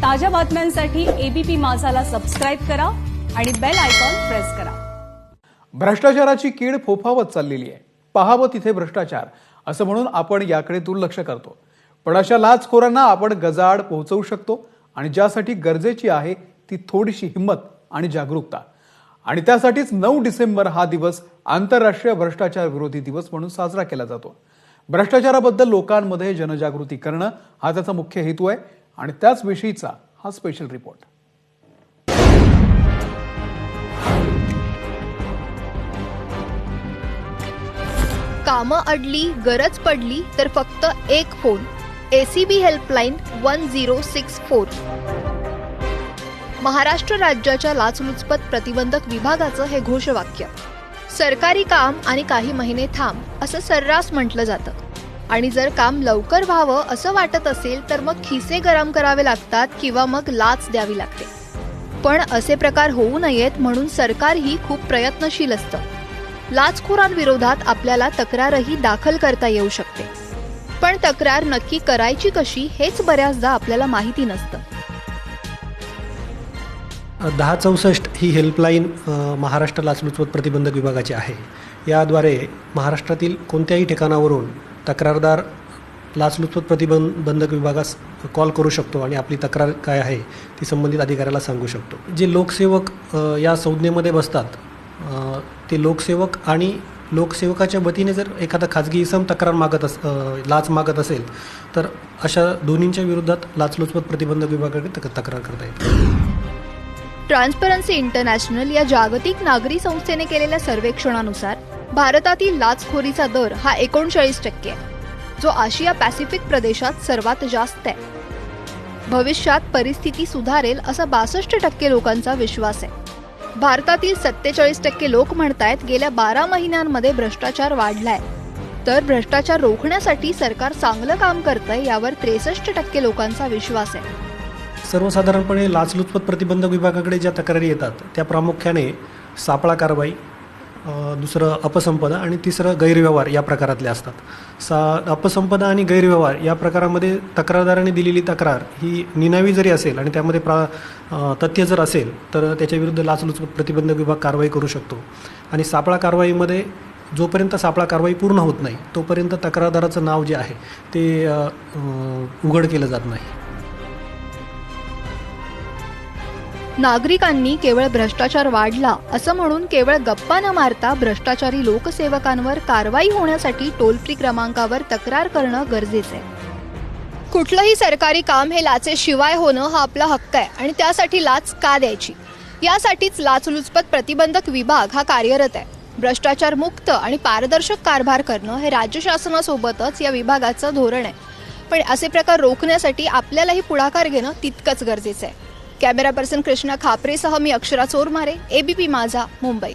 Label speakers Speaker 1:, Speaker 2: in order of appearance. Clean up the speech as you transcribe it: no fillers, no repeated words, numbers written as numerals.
Speaker 1: ताज्या बातम्यांसाठी ABP माझाला subscribe करा आणि बेल आयकॉन प्रेस करा।
Speaker 2: भ्रष्टाचाराची कीड फोफावत चाललेली आहे। पाहावं तिथे भ्रष्टाचार असं म्हणून आपण याकडे दुर्लक्ष करतो, पण अशा लाचखोरांना आपण गजाआड पोहोचवू शकतो आणि ज्यासाठी गरजेची आहे ती थोडीशी हिंमत आणि जागरूकता। आणि त्यासाठीच 9 डिसेंबर हा दिवस आंतरराष्ट्रीय भ्रष्टाचार विरोधी दिवस म्हणून साजरा केला जातो। भ्रष्टाचाराबद्दल लोकांमध्ये जनजागृती करणं हा त्याचा मुख्य हेतू आहे आणि त्याच विषयीचा हा स्पेशल रिपोर्ट।
Speaker 3: कामं अडली, गरज पडली तर फक्त एक फोन, एसीबी हेल्पलाईन 1064। महाराष्ट्र राज्याच्या लाचलुचपत प्रतिबंधक विभागाचं हे घोषवाक्य। सरकारी काम आणि काही महिने थांब असं सर्रास म्हटलं जातं आणि जर काम लवकर व्हावं असं वाटत असेल तर मग खिसे गरम करावे लागतात किंवा मग लाच द्यावी लागते। पण असे प्रकार होऊ नयेत म्हणून सरकारही खूप प्रयत्नशील असतं। लाचखोरांविरोधात आपल्याला तक्रारही दाखल करता येऊ शकते, पण तक्रार नक्की करायची कशी हेच बऱ्याचदा आपल्याला माहिती नसतं।
Speaker 4: 1064 ही हेल्पलाईन महाराष्ट्र लाचलुचपत प्रतिबंधक विभागाची आहे। याद्वारे महाराष्ट्रातील कोणत्याही ठिकाणावरून तक्रारदार लाचलुचपत प्रतिबंधक विभागास कॉल करू शकतो आणि आपली तक्रार काय आहे ती संबंधित अधिकाऱ्याला सांगू शकतो। जे लोकसेवक या संज्ञेमध्ये बसतात ते लोकसेवक आणि लोकसेवकाच्या वतीने जर एखादा खाजगी इसम लाच मागत असेल तर अशा दोन्हींच्या विरोधात लाचलुचपत प्रतिबंधक विभागाकडे तक्रार करता येते।
Speaker 3: ट्रान्सपरन्सी इंटरनॅशनल या जागतिक नागरी संस्थेने केलेल्या सर्वेक्षणानुसार भारतातील लाचखोरीचा दर हा 39% आहे, जो आशिया पॅसिफिक प्रदेशात सर्वात जास्त आहे। भविष्यात परिस्थिती सुधारेल असा 62% लोकांचा विश्वास आहे। भारतातील 47% लोक म्हणतायत गेल्या 12 महिन्यांमध्ये भ्रष्टाचार वाढलाय, तर भ्रष्टाचार रोखण्यासाठी सरकार चांगलं काम करतंय यावर 63% लोकांचा विश्वास आहे।
Speaker 4: सर्वसाधारणपणे लाचलुचपत प्रतिबंधक विभागाकडे ज्या तक्रारी येतात त्या प्रामुख्याने सापळा कारवाई, दुसरं अपसंपदा आणि तिसरं गैरव्यवहार या प्रकारातले असतात। अपसंपदा आणि गैरव्यवहार या प्रकारामध्ये तक्रारदाराने दिलेली तक्रार ही निनावी जरी असेल आणि त्यामध्ये तथ्य जर असेल तर त्याच्याविरुद्ध लाचलुचपत प्रतिबंधक विभाग कारवाई करू शकतो। आणि सापळा कारवाईमध्ये जोपर्यंत सापळा कारवाई पूर्ण होत नाही तोपर्यंत तक्रारदाराचं नाव जे आहे ते उघड केलं जात नाही।
Speaker 3: नागरिकांनी केवळ भ्रष्टाचार वाढला असं म्हणून केवळ गप्पा न मारता भ्रष्टाचारी लोकसेवकांवर कारवाई होण्यासाठी टोल फ्री क्रमांकावर तक्रार करणं गरजेचं आहे। कुठलंही सरकारी काम हे लाचेशिवाय होणं हा आपला हक्क आहे आणि त्यासाठी लाच का द्यायची यासाठीच लाचलुचपत प्रतिबंधक विभाग हा कार्यरत आहे। भ्रष्टाचार मुक्त आणि पारदर्शक कारभार करणं हे राज्य शासनासोबतच या विभागाचं धोरण आहे, पण असे प्रकार रोखण्यासाठी आपल्यालाही पुढाकार घेणं तितकंच गरजेचं आहे। कॅमेरा पर्सन कृष्णा खापरेसह मी अक्षरा चोरमारे, एबीपी माझा, मुंबई।